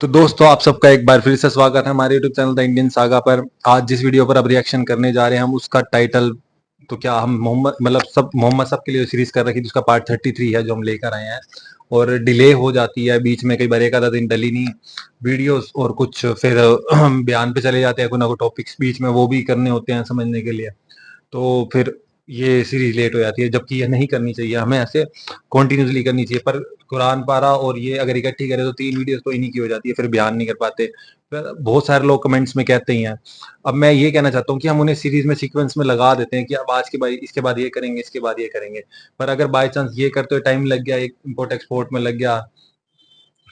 तो दोस्तों आप सबका एक बार फिर से स्वागत है हमारे YouTube channel the Indian saga पर। आज जिस वीडियो पर अब रिएक्शन करने जा रहे हैं हम उसका टाइटल तो क्या हम मोहम्मद मोहम्मद सब के लिए सीरीज कर रखी जिसका पार्ट 33 है जो हम लेकर आए हैं। और डिले हो जाती है बीच में, कई बार एक आधा दिन डली नहीं वीडियोस और कुछ फिर बयान पे चले जाते हैं, कोई ना कोई टॉपिक्स बीच में वो भी करने होते हैं समझने के लिए। तो फिर ये सीरीज लेट हो जाती है, जबकि ये नहीं करनी चाहिए, हमें ऐसे कॉन्टिन्यूसली करनी चाहिए। पर कुरान पारा और ये अगर इकट्ठी करें तो 3 वीडियोस तो इन्हीं की हो जाती है, फिर बयान नहीं कर पाते। फिर बहुत सारे लोग कमेंट्स में कहते ही हैं। अब मैं ये कहना चाहता हूँ कि हम उन्हें सीरीज में सीक्वेंस में लगा देते हैं कि अब आज के बाद इसके बाद ये करेंगे, इसके बाद ये करेंगे। पर अगर बाय चांस ये करते हुए टाइम लग गया, एक इम्पोर्ट एक्सपोर्ट में लग गया,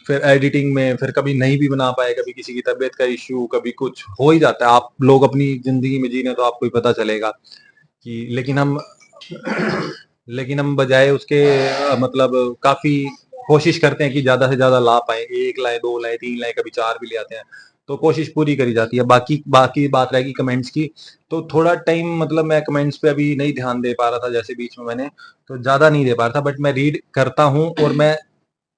फिर एडिटिंग में फिर कभी नहीं भी बना पाए, कभी किसी की तबीयत का इश्यू, कभी कुछ हो ही जाता है। आप लोग अपनी जिंदगी में जी रहे हैं तो आपको ही पता चलेगा कि लेकिन हम बजाय उसके मतलब काफी कोशिश करते हैं कि ज्यादा से ज्यादा ला पाए, एक लाए, दो लाए, तीन लाए, कभी चार भी ले आते हैं। तो कोशिश पूरी करी जाती है। बाकी बाकी बात रहेगी कमेंट्स की। तो थोड़ा टाइम मतलब मैं कमेंट्स पे अभी नहीं ध्यान दे पा रहा था, जैसे बीच में मैंने तो ज्यादा नहीं दे पा रहा था, बट मैं रीड करता हूँ और मैं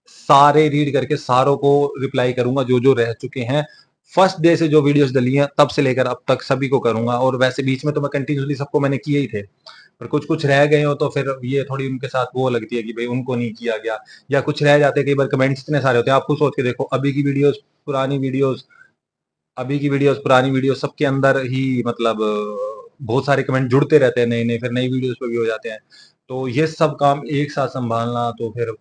सारे रीड करके सारों को रिप्लाई करूंगा जो जो रह चुके हैं। फर्स्ट डे से जो वीडियोस डली हैं तब से लेकर अब तक सभी को करूंगा। और वैसे बीच में तो मैं कंटिन्यूसली सबको मैंने किए ही थे, पर कुछ कुछ रह गए हो तो फिर ये थोड़ी उनके साथ वो लगती है कि भाई उनको नहीं किया गया, या कुछ रह जाते हैं। कई बार कमेंट्स इतने सारे होते हैं, आप खुद सोच के देखो, पुरानी वीडियोस अभी की वीडियोस पुरानी वीडियोस सबके अंदर ही मतलब बहुत सारे कमेंट जुड़ते रहते हैं नए नए, फिर नई वीडियोस पे भी हो जाते हैं। तो ये सब काम एक साथ संभालना तो फिर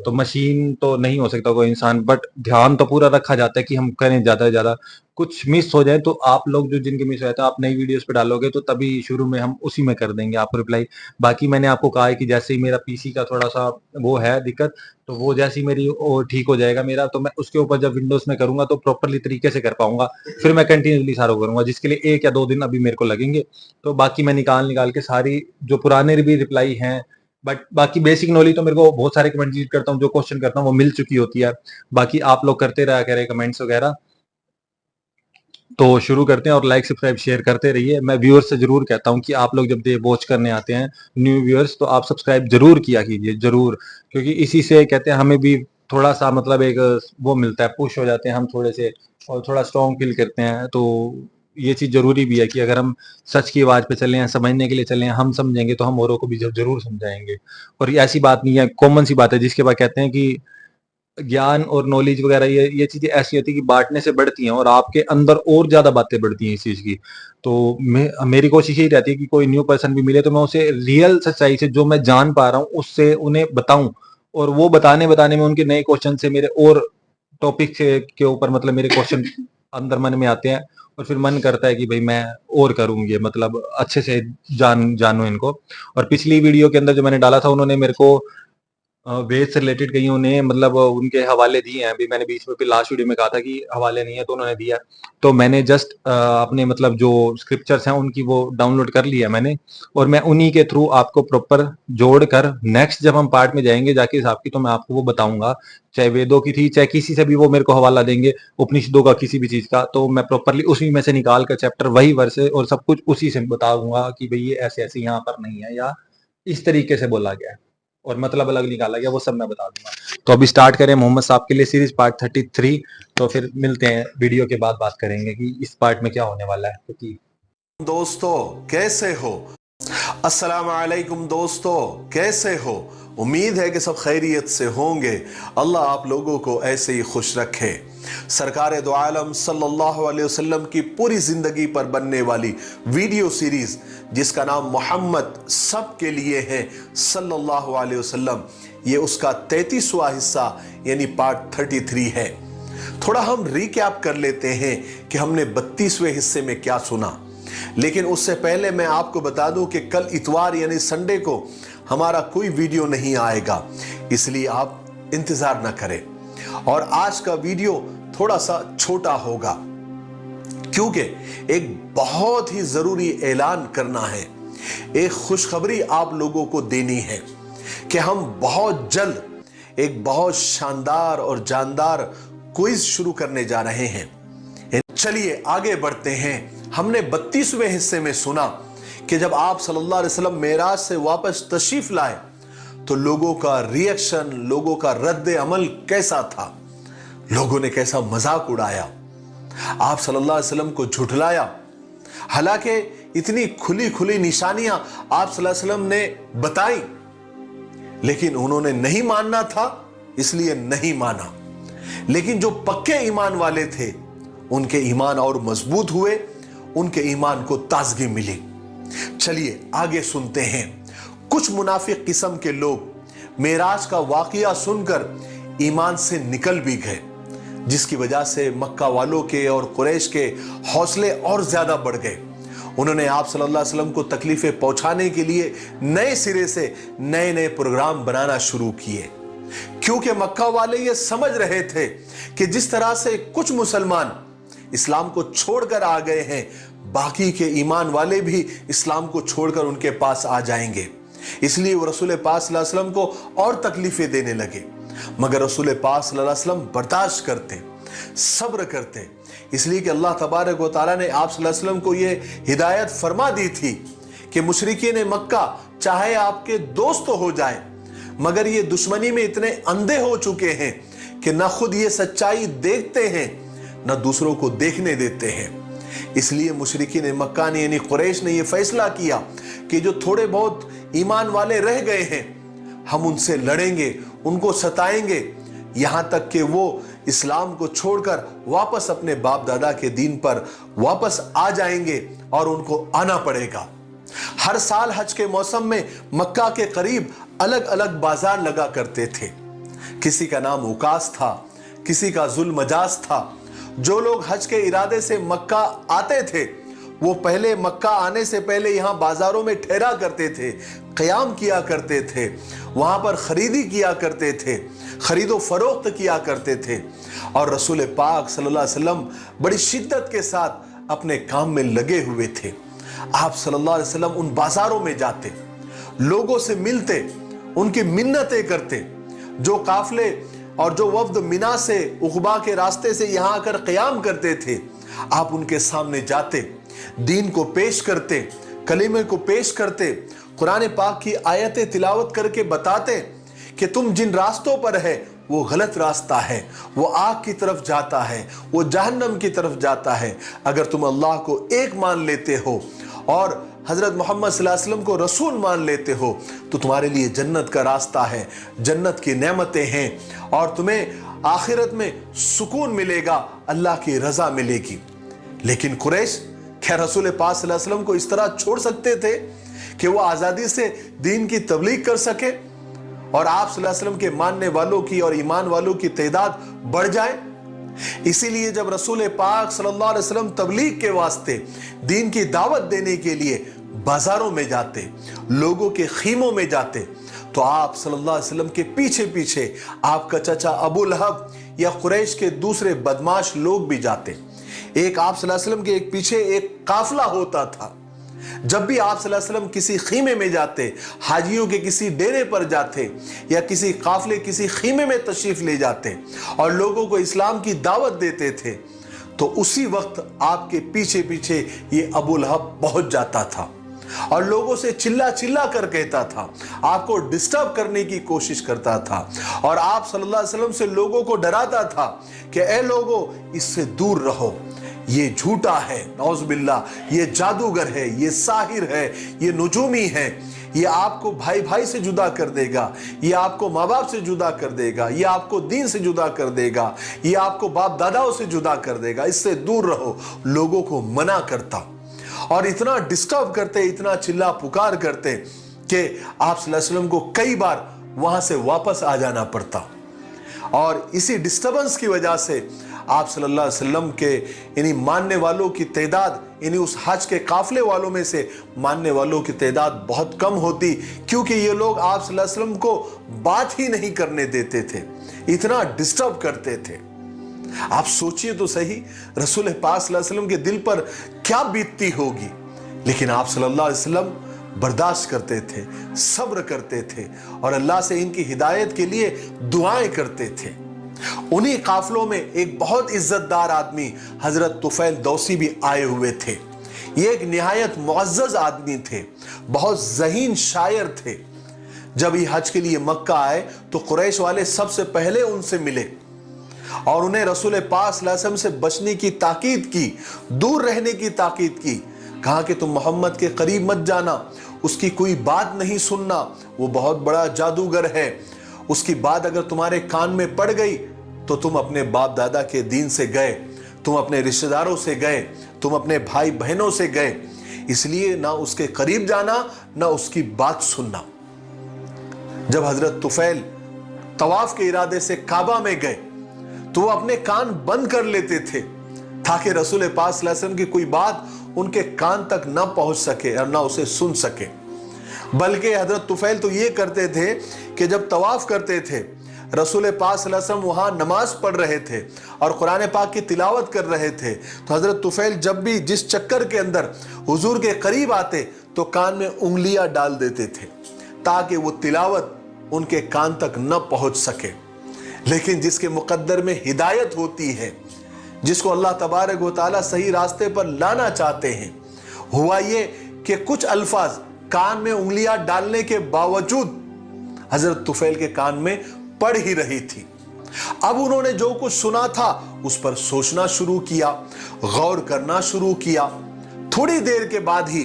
तो मशीन तो नहीं हो सकता कोई इंसान, बट ध्यान तो पूरा रखा जाता है कि हम करें ज्यादा से ज्यादा। कुछ मिस हो जाए तो आप लोग जो जिनके मिस हो जाते हैं आप नई वीडियोस पे डालोगे तो तभी शुरू में हम उसी में कर देंगे आपको रिप्लाई। बाकी मैंने आपको कहा है कि जैसे ही मेरा पीसी का थोड़ा सा वो है दिक्कत, तो वो जैसी मेरी वो ठीक हो जाएगा मेरा, तो मैं उसके ऊपर जब विंडोज में करूंगा तो प्रॉपरली तरीके से कर पाऊंगा। फिर मैं कंटिन्यूसली सारा करूंगा, जिसके लिए 1 या 2 दिन अभी मेरे को लगेंगे। तो बाकी मैं निकाल निकाल के सारी जो पुराने भी रिप्लाई हैं, बट बाकी बेसिक नॉलेज तो मेरे को बहुत सारे कमेंट रीड करता हूँ, जो क्वेश्चन करता हूँ वो मिल चुकी होती है। बाकी आप लोग करते रहा करें कमेंट्स वगैरह। तो शुरू करते हैं और लाइक सब्सक्राइब शेयर करते रहिए। मैं व्यूअर्स से जरूर कहता हूँ कि आप लोग जब वॉच करने आते हैं न्यू व्यूअर्स, तो आप सब्सक्राइब जरूर किया कीजिए जरूर, क्योंकि इसी से कहते हैं हमें भी थोड़ा सा मतलब एक वो मिलता है, पुश हो जाते हैं हम थोड़े से, और थोड़ा स्ट्रॉन्ग फील करते हैं। तो ये चीज जरूरी भी है कि अगर हम सच की आवाज पे चले हैं, समझने के लिए चले हैं, हम समझेंगे तो हम औरों को भी जरूर समझाएंगे। और ये ऐसी बात नहीं है, कॉमन सी बात है जिसके बाद कहते हैं कि ज्ञान और नॉलेज वगैरह ये चीजें ऐसी होती है कि बांटने से बढ़ती हैं और आपके अंदर और ज्यादा बातें बढ़ती हैं इस चीज की। तो मेरी कोशिश यही रहती है कि कोई न्यू पर्सन भी मिले तो मैं उसे रियल सच्चाई से जो मैं जान पा रहा हूँ उससे उन्हें बताऊं, और वो बताने बताने में उनके नए क्वेश्चन से मेरे और टॉपिक के ऊपर मतलब मेरे क्वेश्चन अंदर मन में आते हैं, और फिर मन करता है कि भाई मैं और करूं ये, मतलब अच्छे से जानूं इनको। और पिछली वीडियो के अंदर जो मैंने डाला था उन्होंने मेरे को वेद से रिलेटेड कई उन्हें मतलब उनके हवाले दिए हैं। अभी मैंने बीच में फिर लास्ट वीडियो में कहा था कि हवाले नहीं है, तो उन्होंने दिया। तो मैंने जस्ट अपने मतलब जो स्क्रिप्चर्स हैं उनकी वो डाउनलोड कर लिया मैंने, और मैं उन्हीं के थ्रू आपको प्रॉपर जोड़ कर नेक्स्ट जब हम पार्ट में जाएंगे जाके हिसाब की, तो मैं आपको वो बताऊंगा। चाहे वेदों की थी, चाहे किसी से भी वो मेरे को हवाला देंगे, उपनिषदों का, किसी भी चीज का, तो मैं प्रॉपरली उसी में से निकाल कर चैप्टर वही वर्ष और सब कुछ उसी से बताऊंगा कि भाई ये ऐसे ऐसे यहाँ पर नहीं है, या इस तरीके से बोला गया है और मतलब अलग निकाला गया, वो सब मैं बता दूंगा। तो अभी स्टार्ट करें मोहम्मद साहब के लिए सीरीज पार्ट 33। तो फिर मिलते हैं वीडियो के बाद, बात करेंगे कि इस पार्ट में क्या होने वाला है। क्योंकि दोस्तों कैसे हो? अस्सलाम वालेकुम दोस्तों, कैसे हो? उम्मीद है कि सब खैरियत से होंगे। अल्लाह आप लोगों को ऐसे ही खुश रखे। सरकार दो आलम सल्लल्लाहु अलैहि वसल्लम की पूरी जिंदगी पर बनने वाली वीडियो सीरीज जिसका नाम मोहम्मद सब के लिए है सल्लल्लाहु अलैहि वसल्लम, ये उसका 33वां हिस्सा यानी पार्ट 33 है। थोड़ा हम रिकैप कर लेते हैं कि हमने 32वें हिस्से में क्या सुना। लेकिन उससे पहले मैं आपको बता दूं कि कल इतवार यानी संडे को हमारा कोई वीडियो नहीं आएगा, इसलिए आप इंतजार ना करें। और आज का वीडियो थोड़ा सा छोटा होगा क्योंकि एक बहुत ही जरूरी ऐलान करना है, एक खुशखबरी आप लोगों को देनी है कि हम बहुत जल्द एक बहुत शानदार और जानदार क्विज शुरू करने जा रहे हैं। चलिए आगे बढ़ते हैं। हमने 32वें हिस्से में सुना कि जब आप सल्लल्लाहु अलैहि वसल्लम मेराज से वापस तशरीफ लाए तो लोगों का रिएक्शन, लोगों का रद्द अमल कैसा था। लोगों ने कैसा मजाक उड़ाया, आप सल्लल्लाहु अलैहि वसल्लम को झुठलाया। हालांकि इतनी खुली खुली निशानियां आप सल्लल्लाहु अलैहि वसल्लम ने बताई, लेकिन उन्होंने नहीं मानना था, इसलिए नहीं माना। लेकिन जो पक्के ईमान वाले थे, उनके ईमान और मजबूत हुए, उनके ईमान को ताजगी मिली। चलिए आगे सुनते हैं। कुछ मुनाफिक किस्म के लोग मेराज का वाकया सुनकर ईमान से निकल भी गए, जिसकी वजह से मक्का वालों के और कुरैश के हौसले और ज्यादा बढ़ गए। उन्होंने आप सल्लल्लाहु अलैहि वसल्लम को तकलीफें पहुंचाने के लिए नए सिरे से नए नए प्रोग्राम बनाना शुरू किए, क्योंकि मक्का वाले ये समझ रहे थे कि जिस तरह से कुछ मुसलमान इस्लाम को छोड़कर आ गए हैं, बाकी के ईमान वाले भी इस्लाम को छोड़कर उनके पास आ जाएंगे। इसलिए वो रसूल पाक सल्लल्लाहु अलैहि वसल्लम को और तकलीफें देने लगे। मगर रसूल पाक सल्लल्लाहु अलैहि वसल्लम बर्दाश्त करते, सब्र करते, इसलिए कि अल्लाह तबारक व तआला ने आप सल्लल्लाहु अलैहि वसल्लम को ये हिदायत फरमा दी थी कि मुशरिकीन मक्का चाहे आपके दोस्त हो जाए, मगर ये दुश्मनी में इतने अंधे हो चुके हैं कि ना खुद ये सच्चाई देखते हैं, ना दूसरों को देखने देते हैं। इसलिए मुशरिकीन मक्का ने यानी कुरैश ने यह फैसला किया कि जो थोड़े बहुत ईमान वाले रह गए हैं, हम उनसे लड़ेंगे, उनको सताएंगे, यहां तक कि वो इस्लाम को छोड़कर वापस अपने बाप दादा के दीन पर वापस आ जाएंगे और उनको आना पड़ेगा। हर साल हज के मौसम में मक्का के करीब अलग अलग बाजार लगा करते थे। किसी का नाम उकास था, किसी का जुल मजाज था। जो लोग हज के इरादे से मक्का आते थे, वो पहले मक्का आने से पहले यहाँ बाजारों में ठहरा करते थे, क़याम किया करते थे, वहाँ पर खरीदी किया करते थे, खरीदो फरोख्त किया करते थे। और रसूल पाक सल्लल्लाहु अलैहि वसल्लम बड़ी शिद्दत के साथ अपने काम में लगे हुए थे। आप सल्लल्लाहु अलैहि वसल्लम उन बाजारों में जाते, लोगों से मिलते, उनकी मिन्नतें करते। जो काफले और जो वफ्द मिना से उक़बा के रास्ते से यहाँ आकर क़याम करते थे, आप उनके सामने जाते, दीन को पेश करते, कलीमे को पेश करते, कुरान पाक की आयतें तिलावत करके बताते कि तुम जिन रास्तों पर है वो गलत रास्ता है, वो आग की तरफ जाता है, वो जहन्नम की तरफ जाता है। अगर तुम अल्लाह को एक मान लेते हो और हजरत मोहम्मद सल्लल्लाहु अलैहि वसल्लम को रसूल मान लेते हो, तो तुम्हारे लिए जन्नत का रास्ता है, जन्नत की नेमतें हैं और तुम्हें आखिरत में सुकून मिलेगा, अल्लाह की रजा मिलेगी। लेकिन कुरैश क्या रसूल पाक सल्लल्लाहु अलैहि वसल्लम को इस तरह छोड़ सकते थे कि वो आज़ादी से दीन की तबलीग कर सके और आप सल्लल्लाहु अलैहि वसल्लम के मानने वालों की और ईमान वालों की तादाद बढ़ जाए? इसीलिए जब रसूल पाक सल्लल्लाहु अलैहि वसल्लम तबलीग के वास्ते दीन की दावत देने के लिए बाजारों में जाते, लोगों के खीमों में जाते, तो आप सल्लल्लाहु अलैहि वसल्लम के पीछे पीछे आपका चचा अबू लहब या कुरैश के दूसरे बदमाश लोग भी जाते। एक आप सल्लल्लाहु अलैहि वसल्लम के एक पीछे एक काफिला होता था। जब भी आप सल्लल्लाहु अलैहि वसल्लम किसी खीमे में जाते, हाजियों के किसी डेरे पर जाते या किसी काफिले किसी खीमे में तशरीफ ले जाते और लोगों को इस्लाम की दावत देते थे, तो उसी वक्त आपके पीछे पीछे ये अबू लहब पहुंच जाता था और लोगों से चिल्ला चिल्ला कर कहता था, आपको डिस्टर्ब करने की कोशिश करता था और आप सल्लल्लाहु अलैहि वसल्लम से लोगों को डराता था कि ए लोगों, इससे दूर रहो, ये झूठा है, नौज़ुबिल्लाह, ये जादूगर है, ये साहिर है, ये नुजूमी है, ये आपको भाई भाई से जुदा कर देगा, ये आपको माँ बाप से जुदा कर देगा, ये आपको दीन से जुदा कर देगा, ये आपको बाप दादाओं से जुदा कर देगा, इससे दूर रहो। लोगों को मना करता और इतना डिस्टर्ब करते, इतना चिल्ला पुकार करते कि आप सल्लल्लाहु अलैहि वसल्लम को कई बार वहां से वापस आ जाना पड़ता। और इसी डिस्टर्बेंस की वजह से आप सल्लल्लाहु अलैहि वसल्लम के यानी मानने वालों की तादाद, यानी उस हज के काफिले वालों में से मानने वालों की तादाद बहुत कम होती, क्योंकि ये लोग आप सल्लल्लाहु अलैहि वसल्लम को बात ही नहीं करने देते थे, इतना डिस्टर्ब करते थे। आप सोचिए तो सही, रसूल पाक सल्लल्लाहु अलैहि वसल्लम के दिल पर क्या बीतती होगी। लेकिन आप सल्लल्लाहु अलैहि वसल्लम बर्दाश्त करते थे, सब्र करते थे और अल्लाह से इनकी हिदायत के लिए दुआएं करते थे। उन्हीं काफिलों में एक बहुत इज्जतदार आदमी हजरत तुफैल दौसी भी आए हुए थे। ये एक निहायत मुअज़्ज़ज़ आदमी थे, बहुत ज़हीन शायर थे। जब ये हज के लिए मक्का आए तो कुरैश वाले सबसे पहले उनसे मिले और उन्हें रसूल पाक सल्लल्लाहु अलैहि वसल्लम से बचने की ताकीद की, दूर रहने की ताकीद की। कहा कि तुम मोहम्मद के करीब मत जाना, उसकी कोई बात नहीं सुनना, वो बहुत बड़ा जादूगर है। उसकी बात अगर तुम्हारे कान में पड़ गई तो तुम अपने बाप दादा के दीन से गए, तुम अपने रिश्तेदारों से गए, तुम अपने भाई बहनों से गए, इसलिए ना उसके करीब जाना ना उसकी बात सुनना। जब हजरत तुफैल तवाफ के इरादे से काबा में गए तो वो अपने कान बंद कर लेते थे ताकि रसूल पाक सल्लल्लाहु अलैहि वसल्लम की कोई बात उनके कान तक ना पहुंच सके और ना उसे सुन सके। बल्कि हजरत तुफैल तो ये करते थे कि जब तवाफ करते थे, रसूल पाक सल्लल्लाहु अलैहि वसल्लम वहां नमाज पढ़ रहे थे और कुरान पाक की तिलावत कर रहे थे, तो हजरत तुफैल जब भी जिस चक्कर के अंदर हुजूर के करीब आते तो कान में उंगलियां डाल देते थे ताकि वो तिलावत उनके कान तक न पहुंच सके। लेकिन जिसके मुकद्दर में हिदायत होती है, जिसको अल्लाह तबारक व तआला सही रास्ते पर लाना चाहते हैं, हुआ ये कि कुछ अल्फाज कान में उंगलियां डालने के बावजूद हजरत तुफैल के कान में पड़ ही रही थी। अब उन्होंने जो कुछ सुना था उस पर सोचना शुरू किया, गौर करना शुरू किया। थोड़ी देर के बाद ही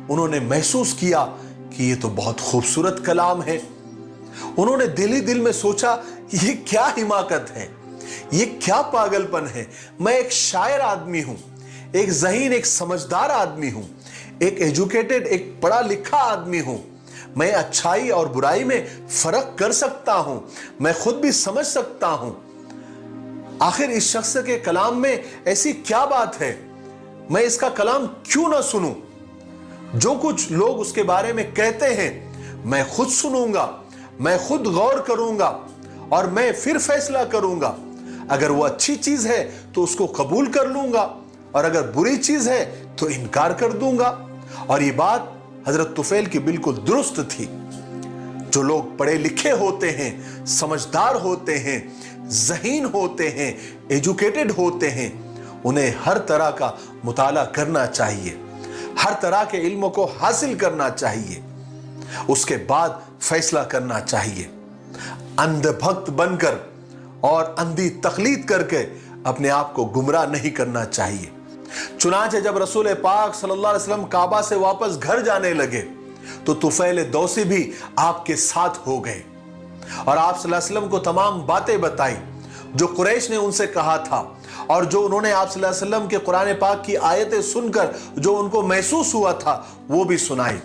उन्होंने महसूस किया कि ये तो बहुत खूबसूरत कलाम है। उन्होंने दिल ही दिल में सोचा, ये क्या हिमाकत है, ये क्या पागलपन है। मैं एक शायर आदमी हूं, एक ज़हीन, एक समझदार आदमी हूं, एक एजुकेटेड, एक पढ़ा लिखा आदमी हूं। मैं अच्छाई और बुराई में फर्क कर सकता हूं, मैं खुद भी समझ सकता हूं। आखिर इस शख्स के कलाम में ऐसी क्या बात है, मैं इसका कलाम क्यों ना सुनूं। जो कुछ लोग उसके बारे में कहते हैं मैं खुद सुनूंगा, मैं खुद गौर करूंगा और मैं फिर फैसला करूंगा। अगर वो अच्छी चीज है तो उसको कबूल कर लूंगा और अगर बुरी चीज है तो इनकार कर दूंगा। और ये बात हजरत तुफैल की बिल्कुल दुरुस्त थी। जो लोग पढ़े लिखे होते हैं, समझदार होते हैं, ज़हीन होते हैं, एजुकेटेड होते हैं, उन्हें हर तरह का मुताला करना चाहिए, हर तरह के इल्म को हासिल करना चाहिए, उसके बाद फैसला करना चाहिए। अंधभक्त बनकर और अंधी तकलीद करके अपने आप को गुमराह नहीं करना चाहिए। चुनांचे जब रसूल पाक सल्लल्लाहु अलैहि वसल्लम काबा से वापस घर जाने लगे तो तुफैल दौसी भी आपके साथ हो गए और आप सल्लल्लाहु अलैहि वसल्लम को तमाम बातें बताई जो कुरैश ने उनसे कहा था और जो उन्होंने आप सल्लल्लाहु अलैहि वसल्लम के कुरान पाक की आयतें सुनकर जो उनको महसूस हुआ था वो भी सुनाई।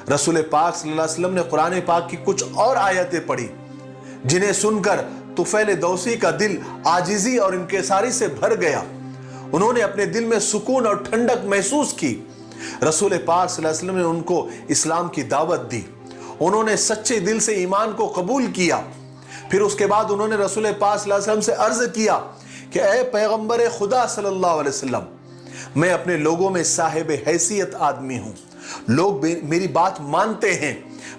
रसूल पाक सल्लल्लाहु अलैहि वसल्लम ने कुरान पाक की कुछ और आयतें पढ़ी जिन्हें सुनकर तुफैल दौसी का दिल आजिजी और इंकिसारी से भर गया। उन्होंने अपने दिल में सुकून और ठंडक महसूस की। रसूल पाक सल्लल्लाहु अलैहि वसल्लम ने उनको इस्लाम की दावत दी, उन्होंने सच्चे दिल से ईमान को कबूल किया। फिर उसके बाद उन्होंने रसूल पाक सल्लल्लाहु अलैहि वसल्लम से अर्ज किया कि ए पैगंबर खुदा सल्लल्लाहु अलैहि वसल्लम, मैं अपने लोगों में साहिब हैसियत आदमी हूँ, लोग मेरी बात मानते हैं,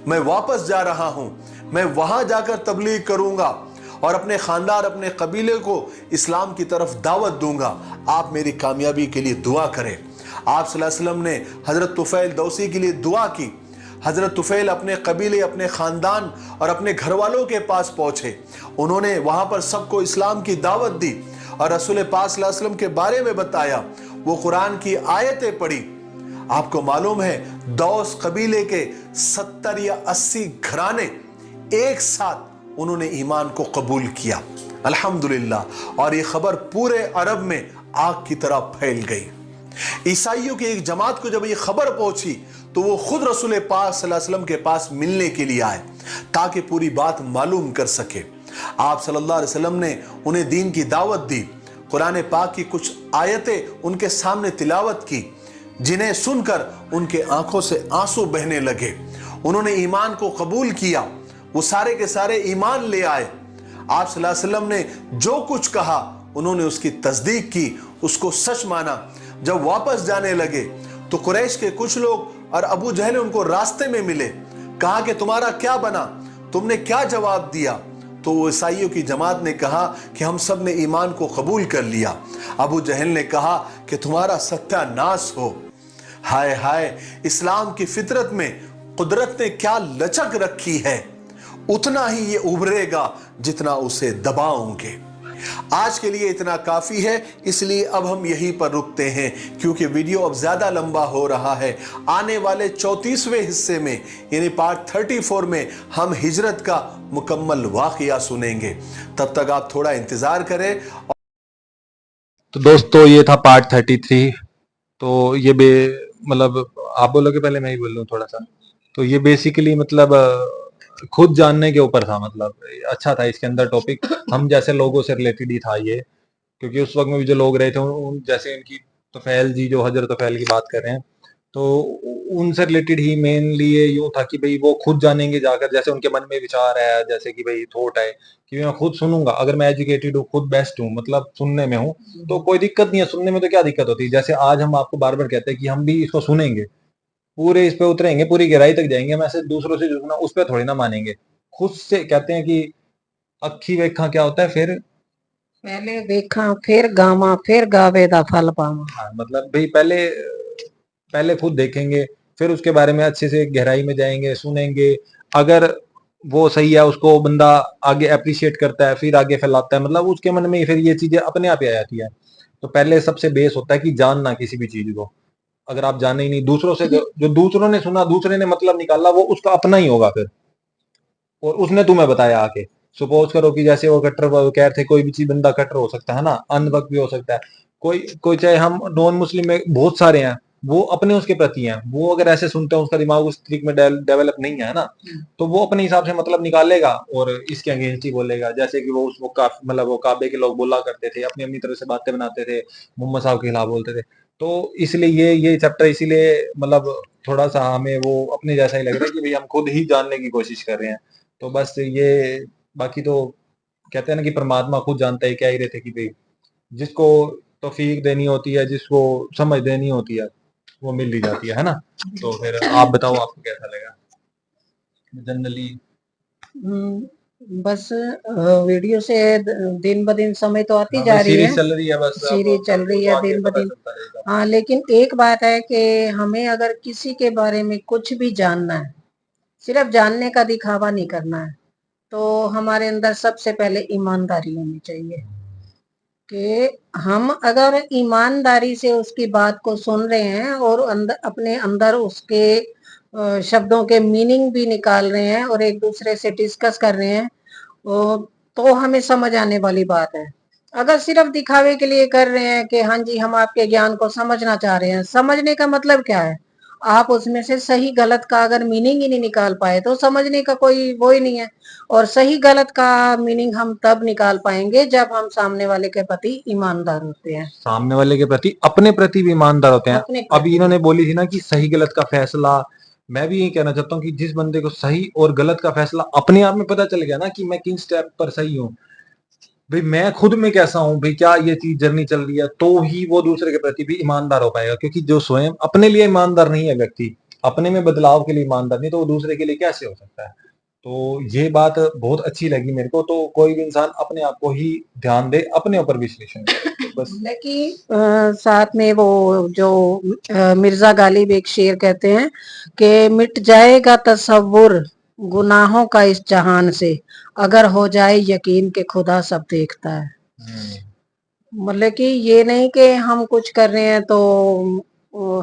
मैं वापस जा रहा हूँ, मैं वहां जाकर तबलीग करूंगा और अपने खानदान, अपने कबीले को इस्लाम की तरफ दावत दूंगा। आप मेरी कामयाबी के लिए दुआ करें। आप सल्लल्लाहु अलैहि वसल्लम ने हजरत तुफैल दौसी के लिए दुआ की। हजरत तुफैल अपने कबीले, अपने खानदान और अपने घर वालों के पास पहुंचे। उन्होंने वहां पर सबको इस्लाम की दावत दी और रसूल पाक सल्लल्लाहु अलैहि वसल्लम के बारे में बताया। वो कुरान की आयतें पढ़ी। आपको मालूम है दौस कबीले के 70 या 80 घराने एक साथ उन्होंने ईमान को कबूल किया, अल्हम्दुलिल्लाह। और ये खबर पूरे अरब में आग की तरह फैल गई। ईसाइयों की एक जमात को जब ये खबर पहुंची तो वो खुद रसूल पाक सल्लल्लाहु अलैहि वसल्लम के पास मिलने के लिए आए ताकि पूरी बात मालूम कर सके। आप सल्लल्लाहु अलैहि वसल्लम ने उन्हें दीन की दावत दी, कुरान पाक की कुछ आयतें उनके सामने तिलावत की जिन्हें सुनकर उनके आंखों से आंसू बहने लगे। उन्होंने ईमान को कबूल किया, वो सारे के सारे ईमान ले आए। आप सल्लल्लाहु अलैहि वसल्लम ने जो कुछ कहा उन्होंने उसकी तस्दीक की, उसको सच माना। जब वापस जाने लगे तो कुरैश के कुछ लोग और अबू जहल उनको रास्ते में मिले। कहा कि तुम्हारा क्या बना, तुमने क्या जवाब दिया? तो वो ईसाइयों की जमात ने कहा कि हम सब ने ईमान को कबूल कर लिया। अबू जहल ने कहा कि तुम्हारा सत्यानाश हो। हाय हाय, इस्लाम की फितरत में कुदरत ने क्या लचक रखी है, उतना ही ये उभरेगा जितना उसे दबाओगे। आज के लिए इतना काफी है, इसलिए अब हम यहीं पर रुकते हैं क्योंकि वीडियो अब ज्यादा लंबा हो रहा है। आने वाले 34वें हिस्से में यानी पार्ट 34 में हम हिजरत का मुकम्मल वाकया सुनेंगे। तब तक आप थोड़ा इंतजार करें। तो दोस्तों ये था पार्ट 33। तो ये बे मतलब आप बोलोगे पहले मैं ही बोल लूँ थोड़ा सा। तो ये बेसिकली मतलब खुद जानने के ऊपर था, मतलब अच्छा था इसके अंदर टॉपिक। हम जैसे लोगों से रिलेटेड ही था ये, क्योंकि उस वक्त में भी जो लोग रहे थे जैसे इनकी तफैल जी, जो हजरत तफैल की बात कर रहे हैं, तो उनसे रिलेटेड ही मेनली ये यूं था कि भाई वो खुद जानेंगे जाकर, जैसे उनके मन में विचार है, जैसे कि भाई थॉट है कि मैं खुद सुनूंगा, अगर मैं एजुकेटेड हूँ, खुद बेस्ट हूँ, मतलब सुनने में हूँ, तो कोई दिक्कत नहीं है। सुनने में तो क्या दिक्कत होती है? जैसे आज हम आपको बार बार कहते हैं कि हम भी इसको सुनेंगे, पूरे इस पे उतरेंगे, पूरी गहराई तक जाएंगे, हम ऐसे दूसरों से जो सुना उस पर थोड़ी ना मानेंगे। खुद से कहते हैं कि अखी वेखा क्या होता है, फिर पहले देखा फिर गावा फिर गावे दा फल पावा। हाँ, मतलब भाई पहले पहले खुद देखेंगे, फिर उसके बारे में अच्छे से गहराई में जाएंगे, सुनेंगे। अगर वो सही है, उसको बंदा आगे अप्रिशिएट करता है, फिर आगे फैलाता है, मतलब उसके मन में फिर ये चीजें अपने आप ही आ जाती है। तो पहले सबसे बेस होता है कि जानना किसी भी चीज को। अगर आप जाने ही नहीं, दूसरों से जो दूसरों ने सुना, दूसरे ने मतलब निकाला, वो उसका अपना ही होगा फिर, और उसने तुम्हें बताया आके। सपोज करो कि जैसे वो कट्टर कह रहे थे, कोई भी चीज बंदा कट्टर हो सकता है ना, अंधभक्त भी हो सकता है। कोई कोई चाहे हम नॉन मुस्लिम में बहुत सारे हैं, वो अपने उसके प्रति हैं, वो अगर ऐसे सुनते हैं, उसका दिमाग उस तरीके में डेवलप नहीं है ना, तो वो अपने हिसाब से मतलब निकालेगा और इसके अगेंस्ट ही बोलेगा। जैसे कि वो उसको मतलब वो काबे के लोग बोला करते थे, अपनी अपनी तरह से बातें बनाते थे, मोहम्मद साहब के खिलाफ बोलते थे। तो इसलिए ये चैप्टर इसीलिए मतलब थोड़ा सा हमें वो अपने जैसा ही लग रहा है कि भाई हम खुद ही जानने की कोशिश कर रहे हैं। तो बस ये, बाकी तो कहते हैं ना कि परमात्मा खुद जानता है, क्या ही रहते कि भाई जिसको तौफीक देनी होती है, जिसको समझ देनी होती है, वो मिल ही जाती है ना। तो फिर आप बताओ, आपको कैसा लगा जनरली? बस वीडियो से दिन ब दिन समय तो आती हाँ जा भाई, रही है, सीरीज चल रही है, बस अब सीरीज चल रही तो है आगे दिन ब पता दिन। चलता रहेगा। हाँ, लेकिन एक बात है कि हमें अगर किसी के बारे में कुछ भी जानना है, सिर्फ जानने का दिखावा नहीं करना है, तो हमारे अंदर सबसे पहले ईमानदारी होनी चाहिए कि हम अगर ईमानदारी से उसकी बात को सुन रहे हैं और अंदर अपने अंदर उसके शब्दों के मीनिंग भी निकाल रहे हैं और एक दूसरे से डिस्कस कर रहे हैं, तो हमें समझ आने वाली बात है। अगर सिर्फ दिखावे के लिए कर रहे हैं कि हाँ जी हम आपके ज्ञान को समझना चाह रहे हैं, समझने का मतलब क्या है? आप उसमें से सही गलत का अगर मीनिंग ही नहीं निकाल पाए तो समझने का कोई वो ही नहीं है। और सही गलत का मीनिंग हम तब निकाल पाएंगे जब हम सामने वाले के प्रति ईमानदार होते हैं, सामने वाले के प्रति, अपने प्रति भी ईमानदार होते हैं। अपने अभी प्रति। इन्होंने बोली थी ना कि सही गलत का फैसला, मैं भी यही कहना चाहता हूँ कि जिस बंदे को सही और गलत का फैसला अपने आप में पता चल गया ना कि मैं किन स्टेप पर सही हूँ, भाई मैं खुद में कैसा हूँ, भाई क्या ये चीज जर्नी चल रही है, तो ही वो दूसरे के प्रति भी ईमानदार हो पाएगा। क्योंकि जो स्वयं अपने लिए ईमानदार नहीं है व्यक्ति, अपने में बदलाव के लिए ईमानदार नहीं, तो वो दूसरे के लिए कैसे हो सकता है? तो ये बात बहुत अच्छी लगी मेरे को। तो कोई भी इंसान अपने आप को ही ध्यान दे, अपने ऊपर विश्लेषण करे, तो बस। लेकिन साथ में वो जो मिर्जा गालिब एक शेर कहते हैं कि मिट जाएगा तसव्वुर गुनाहों का इस जहान से, अगर हो जाए यकीन के खुदा सब देखता है। मतलब कि ये नहीं कि हम कुछ कर रहे हैं तो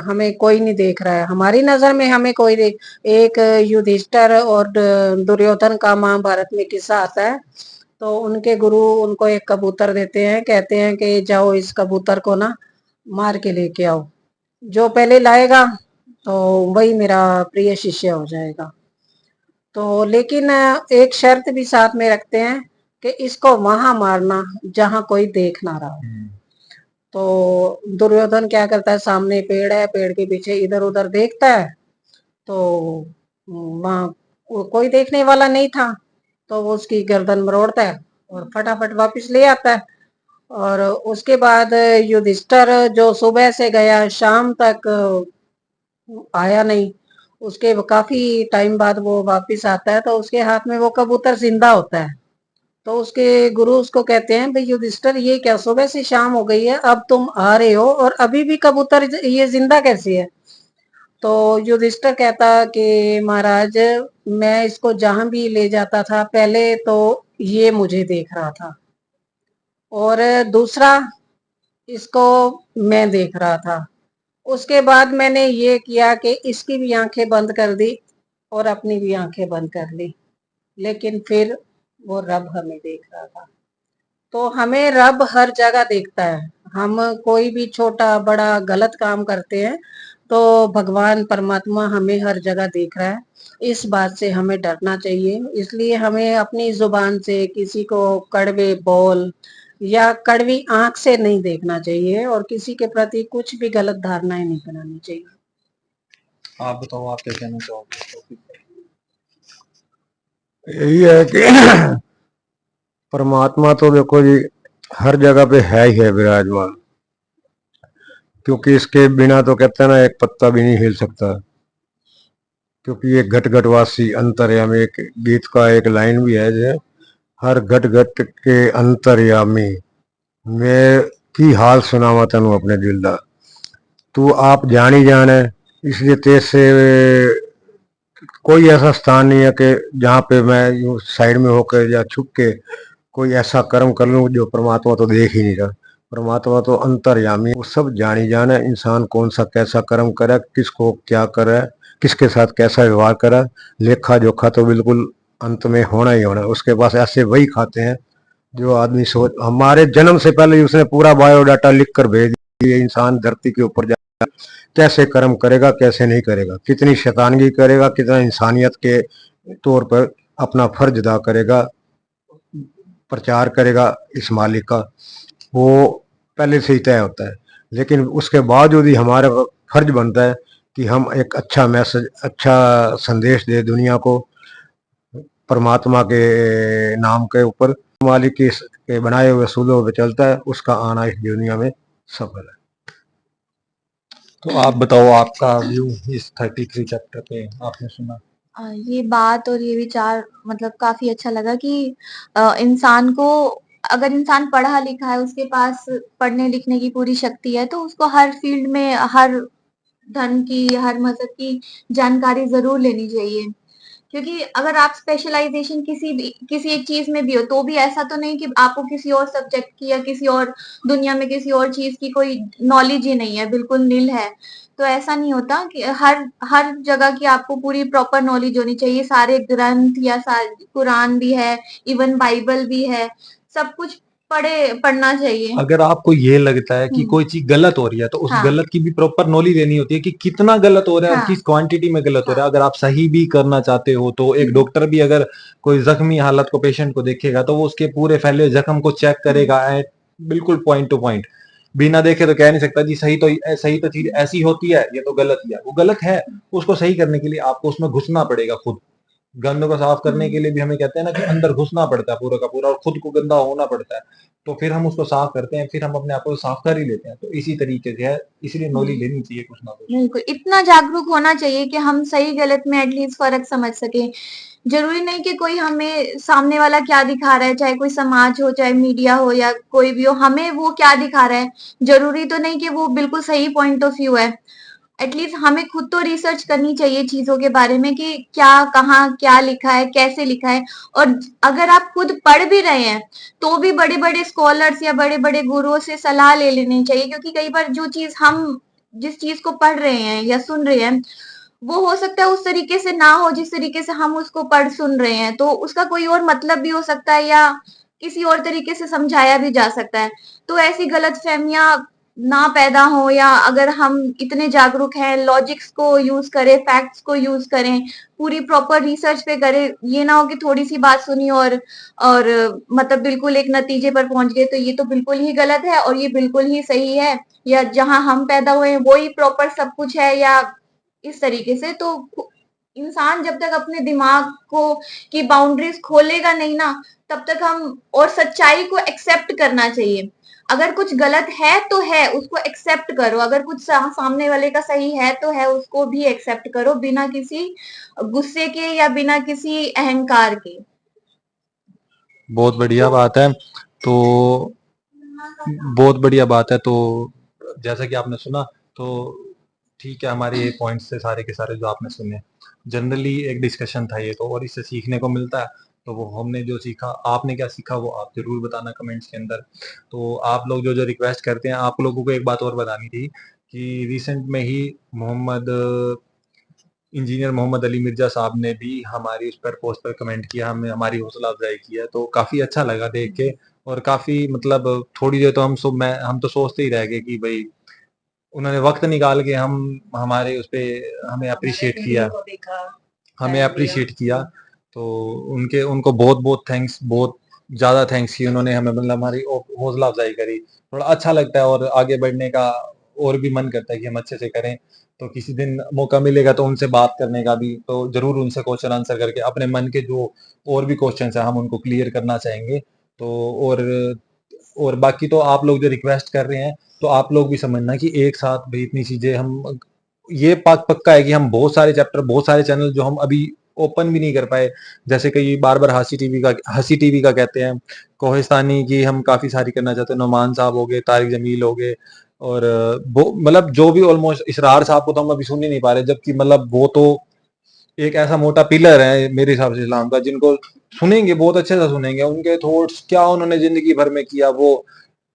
हमें कोई नहीं देख रहा है, हमारी नजर में हमें कोई एक युधिष्ठिर और दुर्योधन का महाभारत में किस्सा आता है। तो उनके गुरु उनको एक कबूतर देते हैं, कहते हैं कि जाओ इस कबूतर को ना मार के लेके आओ, जो पहले लाएगा तो वही मेरा प्रिय शिष्य हो जाएगा। तो लेकिन एक शर्त भी साथ में रखते हैं कि इसको वहां मारना जहां कोई देख ना रहा हो। तो दुर्योधन क्या करता है, सामने पेड़ है, पेड़ के पीछे इधर उधर देखता है, तो वहां कोई देखने वाला नहीं था, तो वो उसकी गर्दन मरोड़ता है और फटाफट वापस ले आता है। और उसके बाद युधिष्ठिर जो सुबह से गया शाम तक आया नहीं, उसके काफी टाइम बाद वो वापस आता है, तो उसके हाथ में वो कबूतर जिंदा होता है। तो उसके गुरु उसको कहते हैं, भाई युधिष्ठिर ये क्या, सुबह से शाम हो गई है, अब तुम आ रहे हो और अभी भी कबूतर ये जिंदा कैसे है? तो युधिष्ठिर कहता कि महाराज मैं इसको जहां भी ले जाता था पहले तो ये मुझे देख रहा था, और दूसरा इसको मैं देख रहा था। उसके बाद मैंने ये किया कि इसकी भी आंखें बंद कर दी और अपनी भी आंखें बंद कर ली, लेकिन फिर वो रब हमें देख रहा था। तो हमें रब हर जगह देखता है। हम कोई भी छोटा बड़ा गलत काम करते हैं तो भगवान परमात्मा हमें हर जगह देख रहा है। इस बात से हमें डरना चाहिए। इसलिए हमें अपनी जुबान से किसी को कड़वे बोल या कड़वी आंख से नहीं देखना चाहिए और किसी के प्रति कुछ भी गलत धारणाएं नहीं बनानी चाहिए। आप बताओ, आप क्या कहना चाहोगे इस टॉपिक पे? यही है कि परमात्मा तो देखो जी हर जगह पे है ही है विराजमान, क्योंकि इसके बिना तो कहते हैं ना एक पत्ता भी नहीं हिल सकता, क्योंकि ये घट घटवासी अंतर्यामी, एक गीत का एक लाइन भी है जो हर घट घट के अंतर्यामी, मैं की हाल सुनावा तेनू अपने दिल दा, तू आप जान ही जान है, इसलिए तेरे से कोई ऐसा स्थान नहीं है कि जहाँ पे मैं यूं साइड में होकर या छुप के कोई ऐसा कर्म कर लूं जो परमात्मा तो देख ही नहीं रहा। परमात्मा तो अंतर्यामी, वो सब जानी जान है। इंसान कौन सा कैसा कर्म करे, किसको क्या करे, किसके साथ कैसा व्यवहार करे, लेखा जोखा तो बिल्कुल अंत में होना ही होना है। उसके पास ऐसे वही खाते हैं जो आदमी सोच, हमारे जन्म से पहले ही उसने पूरा बायोडाटा लिख कर भेज दिया। इंसान धरती के ऊपर कैसे कर्म करेगा, कैसे नहीं करेगा, कितनी शैतानगी करेगा, कितना इंसानियत के तौर पर अपना फर्ज अदा करेगा, प्रचार करेगा इस मालिक का, वो पहले से ही तय होता है। लेकिन उसके बावजूद ही हमारा फर्ज बनता है कि हम एक अच्छा मैसेज, अच्छा संदेश दे दुनिया को परमात्मा के नाम के ऊपर। मालिक के बनाए हुए सूलों पे चलता है, उसका आना इस दुनिया में सफल है। तो आप बताओ, आपका व्यू इस 33 चैप्टर पे आपने सुना? ये बात और ये विचार मतलब काफी अच्छा लगा कि इंसान को, अगर इंसान पढ़ा लिखा है, उसके पास पढ़ने लिखने की पूरी शक्ति है, तो उसको हर फील्ड में, हर धर्म की, हर मजहब की जानकारी जरूर लेनी चाहिए। क्योंकि अगर आप स्पेशलाइजेशन किसी एक चीज में भी हो, तो भी ऐसा तो नहीं कि आपको किसी और सब्जेक्ट की या किसी और दुनिया में किसी और चीज की कोई नॉलेज ही नहीं है, बिल्कुल नील है। तो ऐसा नहीं होता कि हर हर जगह की आपको पूरी प्रॉपर नॉलेज होनी चाहिए। सारे ग्रंथ या कुरान भी है, इवन बाइबल भी है, सब कुछ पढ़ना चाहिए। अगर आपको ये लगता है कि कोई चीज गलत हो रही है तो उस हाँ। गलत की भी प्रॉपर नॉलेज लेनी होती है कि कितना गलत हो रहा है और हाँ। किस क्वांटिटी में गलत हो रहा है। हाँ। अगर आप सही भी करना चाहते हो तो एक डॉक्टर भी अगर कोई जख्मी हालत को पेशेंट को देखेगा तो वो उसके पूरे फैले हुए जख्म को चेक करेगा बिल्कुल पॉइंट टू पॉइंट। बिना देखे तो कह नहीं सकता जी सही तो चीज ऐसी होती है, ये तो गलत ही है। वो गलत है, उसको सही करने के लिए आपको उसमें घुसना पड़ेगा। खुद गंद को साफ करने के लिए भी हमें कहते हैं ना कि अंदर घुसना पड़ता है पूरा का पूरा, और खुद को गंदा होना पड़ता है, तो फिर हम उसको साफ करते हैं, फिर हम अपने आप को साफ कर ही लेते हैं। तो इसी तरीके से है, इसलिए नॉलेज लेनी चाहिए कुछ ना कुछ। बिल्कुल, इतना जागरूक होना चाहिए कि हम सही गलत में एटलीस्ट फर्क समझ सके। जरूरी नहीं कि कोई हमें सामने वाला क्या दिखा रहा है, चाहे कोई समाज हो, चाहे मीडिया हो, या कोई भी हो, हमें वो क्या दिखा रहा है, जरूरी तो नहीं कि वो बिल्कुल सही पॉइंट ऑफ व्यू है। एटलीस्ट हमें खुद तो रिसर्च करनी चाहिए चीजों के बारे में कि क्या, कहाँ क्या लिखा है, कैसे लिखा है। और अगर आप खुद पढ़ भी रहे हैं तो भी बड़े बड़े स्कॉलर्स या बड़े बड़े गुरुओं से सलाह ले लेनी चाहिए, क्योंकि कई बार जो चीज हम जिस चीज को पढ़ रहे हैं या सुन रहे हैं, वो हो सकता है उस तरीके से ना हो जिस तरीके से हम उसको पढ़ सुन रहे हैं, तो उसका कोई और मतलब भी हो सकता है या किसी और तरीके से समझाया भी जा सकता है। तो ऐसी गलतफहमियां ना पैदा हो, या अगर हम इतने जागरूक हैं, लॉजिक्स को यूज करें, फैक्ट्स को यूज करें, पूरी प्रॉपर रिसर्च पे करें। ये ना हो कि थोड़ी सी बात सुनी और मतलब बिल्कुल एक नतीजे पर पहुंच गए, तो ये तो बिल्कुल ही गलत है और ये बिल्कुल ही सही है, या जहां हम पैदा हुए हैं वो ही प्रॉपर सब कुछ है, या इस तरीके से। तो इंसान जब तक अपने दिमाग को की बाउंड्रीज खोलेगा नहीं ना, तब तक हम, और सच्चाई को एक्सेप्ट करना चाहिए। अगर कुछ गलत है तो है, उसको एक्सेप्ट करो। अगर कुछ सामने वाले का सही है तो है, उसको भी एक्सेप्ट करो, बिना किसी गुस्से के या बिना किसी अहंकार के। बहुत बढ़िया बात है। तो बहुत बढ़िया बात है। तो जैसा कि आपने सुना, तो ठीक है, हमारे ये पॉइंट्स थे सारे के सारे जो आपने सुने। जनरली एक डिस्कशन था ये तो, और इससे सीखने को मिलता है तो वो हमने जो सीखा, आपने क्या सीखा वो आप ज़रूर बताना कमेंट्स के अंदर। तो आप लोग जो रिक्वेस्ट करते हैं, आप लोगों को एक बात और बतानी थी कि रिसेंट में ही इंजीनियर मोहम्मद अली मिर्ज़ा साहब ने भी हमारी उस पर पोस्ट पर कमेंट किया, हमें हमारी हौसला अफ़ज़ाई की है, तो काफ़ी अच्छा लगा देख के। और काफ़ी मतलब थोड़ी देर तो हम तो सोचते ही रह गए कि भई उन्होंने वक़्त निकाल के हमारे उस पे हमें एप्रिशिएट किया। हमें एप्रिशिएट किया, तो उनके उनको बहुत-बहुत थैंक्स, बहुत ज़्यादा थैंक्स कि उन्होंने हमें मतलब हमारी हौसला अफ़ज़ाई करी। थोड़ा अच्छा लगता है और आगे बढ़ने का और भी मन करता है कि हम अच्छे से करें। तो किसी दिन मौका मिलेगा तो उनसे बात करने का भी, तो ज़रूर उनसे क्वेश्चन आंसर करके अपने मन के जो और भी क्वेश्चन्स हैं हम उनको क्लियर करना चाहेंगे। तो और बाकी तो आप लोग जो रिक्वेस्ट कर रहे हैं, तो आप लोग भी समझना कि एक साथ भई इतनी चीज़ें हम, ये पक्का है कि हम बहुत सारे चैप्टर, बहुत सारे चैनल जो हम अभी ओपन भी नहीं कर पाए, जैसे कि बार-बार हँसी टीवी का कहते हैं, कोहिस्तानी की हम काफ़ी सारी करना चाहते हैं, नोमान साहब हो गए, तारिक जमील हो गए और वो मतलब जो भी ऑलमोस्ट इसरार साहब को तो हम अभी सुन ही नहीं पा रहे, जबकि मतलब वो तो एक ऐसा मोटा पिलर है मेरे हिसाब से इस्लाम का, जिनको सुनेंगे बहुत अच्छे से सुनेंगे, उनके थॉट्स क्या उन्होंने ज़िंदगी भर में किया वो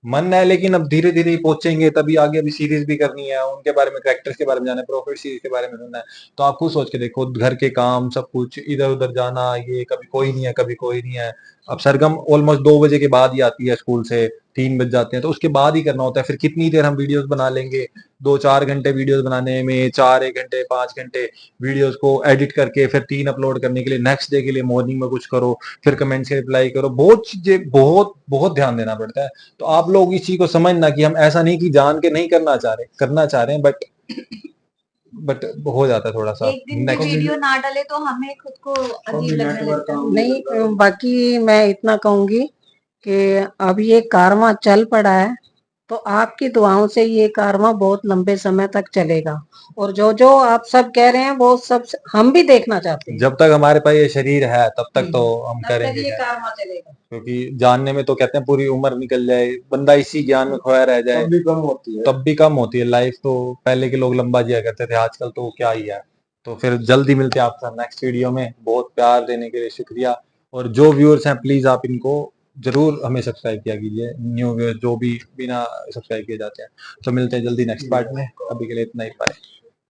मन है, लेकिन अब धीरे-धीरे ही पहुँचेंगे, तभी आगे अभी सीरीज़ भी करनी है, उनके बारे में, कैरेक्टर्स के बारे में जानना है, प्रॉफिट सीरीज़ के बारे में सुनना है। तो आप खुद सोच के देखो, घर के काम सब कुछ, इधर-उधर जाना, ये कभी कोई नहीं है, कभी कोई नहीं है। अब सरगम ऑलमोस्ट 2 बजे के बाद ही आती है स्कूल से, 3 बज जाते हैं, तो उसके बाद ही करना होता है। फिर कितनी देर हम वीडियोज़ बना लेंगे, 2-4 घंटे वीडियोज़ बनाने में, 4-1 घंटे, 5 घंटे वीडियोज़ को एडिट करके फिर 3 अपलोड करने के लिए, नेक्स्ट डे के लिए मॉर्निंग में कुछ करो, फिर कमेंट्स के रिप्लाई करो, बहुत चीज़ें, बहुत ध्यान देना पड़ता है। तो आप लोग इस चीज़ को समझना कि हम ऐसा नहीं कि जान के नहीं करना चाह रहे हैं, बट हो जाता है थोड़ा-सा। एक दिन भी नेक्स्ट वीडियो ना डाले तो हमें खुद को अजीब लगने लगता है। नहीं, बाकी मैं इतना कहूंगी कि अब ये कारवां चल पड़ा है, तो आपकी दुआओं से ये कारवां बहुत लंबे समय तक चलेगा। और जो आप सब कह रहे हैं वो सब हम भी देखना चाहते हैं। जब तक हमारे पास ये शरीर है तब तक तो हम तब तक करेंगे ये क्या। कारवां चलेगा। क्योंकि जानने में तो कहते हैं पूरी उम्र निकल जाए, बंदा इसी ज्ञान में खोया रह जाए, तब भी कम होती है लाइफ। तो पहले के लोग लंबा जिया करते थे, आजकल तो क्या ही है। तो फिर जल्दी मिलते हैं आपके साथ नेक्स्ट वीडियो में। बहुत प्यार देने के लिए शुक्रिया। और जो व्यूअर्स हैं प्लीज आप इनको जरूर हमें सब्सक्राइब किया कीजिए, न्यू व्यूअर्स जो भी बिना सब्सक्राइब किए जाते हैं। तो मिलते हैं जल्दी नेक्स्ट पार्ट में, अभी के लिए इतना ही, बाय।